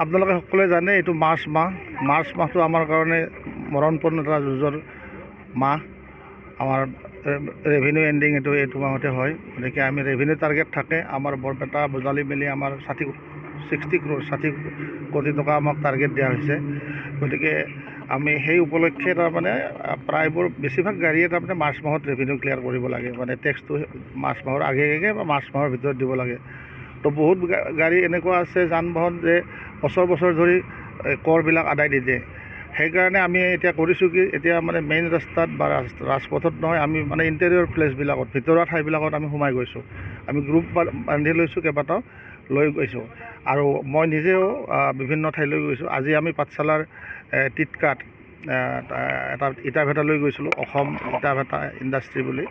আপোনালোকে সকলোৱে জানে এইটো মাৰ্চ মাহটো আমাৰ কাৰণে মৰণপূৰ্ণ এটা যুঁজৰ মাহ। আমাৰ ৰেভিনিউ এণ্ডিং এইটো মাহতে হয়। গতিকে আমি ৰেভিনিউ টাৰ্গেট থাকে আমাৰ বৰপেটা বুজালি মিলি আমাৰ 60 কোটি টকা আমাক টাৰ্গেট দিয়া হৈছে। গতিকে আমি সেই উপলক্ষে তাৰমানে প্ৰায়বোৰ বেছিভাগ গাড়ীয়ে তাৰমানে মাৰ্চ মাহত ৰেভিনিউ ক্লিয়াৰ কৰিব লাগে, মানে টেক্সটো মাৰ্চ মাহৰ আগে বা মাৰ্চ মাহৰ ভিতৰত দিব লাগে। তো বহুত গাড়ী এনেকুৱা আছে যান বাহন যে বছৰ ধৰি কৰবিলাক আদায় নিদিয়ে। সেইকাৰণে আমি এতিয়া কৰিছোঁ কি, এতিয়া মানে মেইন ৰাস্তাত বা ৰাজপথত নহয়, আমি মানে ইণ্টেৰিয়ৰ প্লেচবিলাকত ভিতৰুৱা ঠাইবিলাকত আমি সোমাই গৈছোঁ। আমি গ্ৰুপ বান্ধি লৈছোঁ, কেইবাটাও লৈ গৈছোঁ আৰু মই নিজেও বিভিন্ন ঠাইলৈ গৈছোঁ। আজি আমি পাঠশালাৰ টিটকাত এটা ইটা ভেটা লৈ গৈছিলোঁ, অসম ইটা ভেটা ইণ্ডাষ্ট্ৰী বুলি,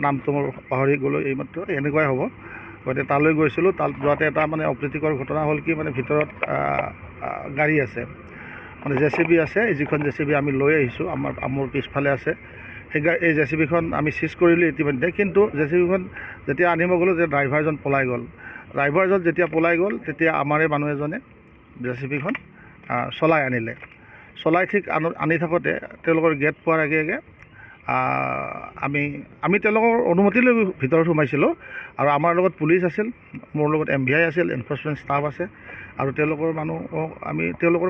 নামটো মোৰ পাহৰি গ'লোঁ এইমাত্ৰ, এনেকুৱাই হ'ব। গতিকে তালৈ গৈছিলোঁ। তাত যোৱাতে এটা মানে অপ্ৰীতিকৰ ঘটনা হ'ল কি, মানে ভিতৰত গাড়ী আছে, মানে JCB আছে, যিখন JCB আমি লৈ আহিছোঁ মোৰ পিছফালে আছে। এই JCBখন আমি চিজ কৰিলোঁ ইতিমধ্যে। কিন্তু JCBখন যেতিয়া আনিব গ'লোঁ যে ড্ৰাইভাৰজন পলাই গ'ল। ড্ৰাইভাৰজন যেতিয়া পলাই গ'ল তেতিয়া আমাৰে মানুহ এজনে JCBখন চলাই আনিলে। চলাই ঠিক আনি থাকোঁতে তেওঁলোকৰ গেট পোৱাৰ আগে আমি তেওঁলোকৰ অনুমতি লৈ ভিতৰত সোমাইছিলোঁ আৰু আমাৰ লগত পুলিচ আছিল, মোৰ লগত MVI আছিল, এনফৰ্চমেণ্ট ষ্টাফ আছে আৰু তেওঁলোকৰ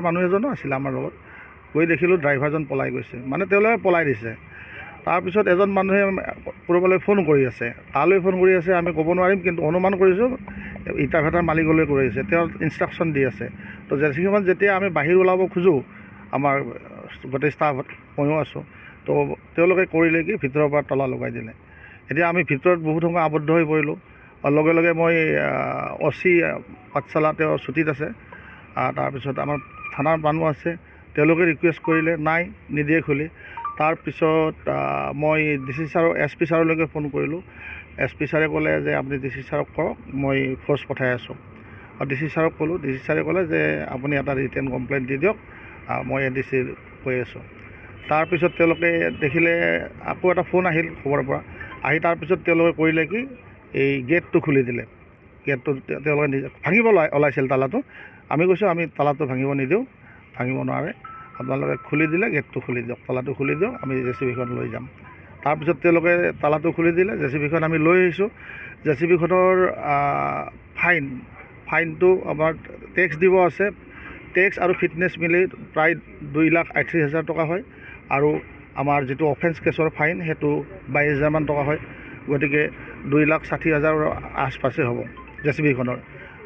মানুহ এজনো আছিল আমাৰ লগত। গৈ দেখিলোঁ ড্ৰাইভাৰজন পলাই গৈছে, মানে তেওঁলোকে পলাই দিছে। তাৰপিছত এজন মানুহে ক'ৰবালৈ ফোন কৰি আছে, তালৈ ফোন কৰি আছে আমি ক'ব নোৱাৰিম, কিন্তু অনুমান কৰিছোঁ ইটা ভেটাৰ মালিকলৈ কৰি আছে, তেওঁ ইনষ্ট্ৰাকশ্যন দি আছে। তো JCBখন যেতিয়া আমি বাহিৰ ওলাব খোজোঁ, আমাৰ গোটেই ষ্টাফত ময়ো আছোঁ, তো তেওঁলোকে কৰিলে কি ভিতৰৰ পৰা তলা লগাই দিলে। এতিয়া আমি ভিতৰত বহুত সময় আবদ্ধ হৈ পৰিলোঁ। লগে লগে মই OC পাঠশালা, তেওঁ ছুটীত আছে, তাৰপিছত আমাৰ থানাৰ মানুহ আছে, তেওঁলোকে ৰিকুৱেষ্ট কৰিলে, নাই নিদিয়ে খুলি। তাৰপিছত মই DC ছাৰৰ SP ছাৰলৈকে ফোন কৰিলোঁ। SP ছাৰে ক'লে যে আপুনি DC ছাৰক কৰক, মই ফ'ৰ্চ পঠাই আছোঁ। আৰু DC ছাৰক ক'লোঁ, DC ছাৰে ক'লে যে আপুনি এটা ৰিটেন কমপ্লেইন দি দিয়ক, মই ADC কৈ আছোঁ। তাৰপিছত তেওঁলোকে দেখিলে, আকৌ এটা ফোন আহিল খবৰৰ পৰা, আহি তাৰপিছত তেওঁলোকে কৰিলে কি, এই গেটটো খুলি দিলে। গেটটো তেওঁলোকে নিজে ভাঙিব ওলাইছিল তালাটো। আমি কৈছোঁ আমি তালাটো ভাঙিব নিদিওঁ, ভাঙিব নোৱাৰে, আপোনালোকে খুলি দিলে গেটটো খুলি দিয়ক, তালাটো খুলি দিয়ক, আমি JCBখন লৈ যাম। তাৰপিছত তেওঁলোকে তালাটো খুলি দিলে, JCBখন আমি লৈ আহিছোঁ। JCBখনৰ ফাইনটো আমাৰ টেক্স দিব আছে, টেক্স আৰু ফিটনেছ মিলি প্ৰায় 2,38,000 টকা হয়, আৰু আমাৰ যিটো অফেন্স কেছৰ ফাইন সেইটো 22,000 মান টকা হয়। গতিকে 2,60,000 আশপাশে হ'ব JCBখনৰ।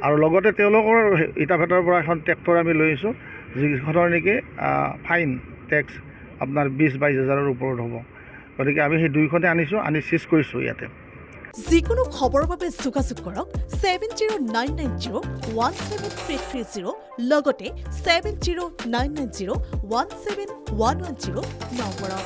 আৰু লগতে তেওঁলোকৰ ইটা ভেটাৰ পৰা এখন ট্ৰেক্টৰ আমি লৈ আহিছোঁ, যিখনৰ নেকি ফাইন টেক্স আপোনাৰ 20-22,000 ওপৰত হ'ব। গতিকে আমি সেই দুইখনে আনিছোঁ, আনি চিজ কৰিছোঁ ইয়াতে। যিকোনো খবৰৰ বাবে যোগাযোগ কৰক 7099017330 লগতে 7099017110 নম্বৰত।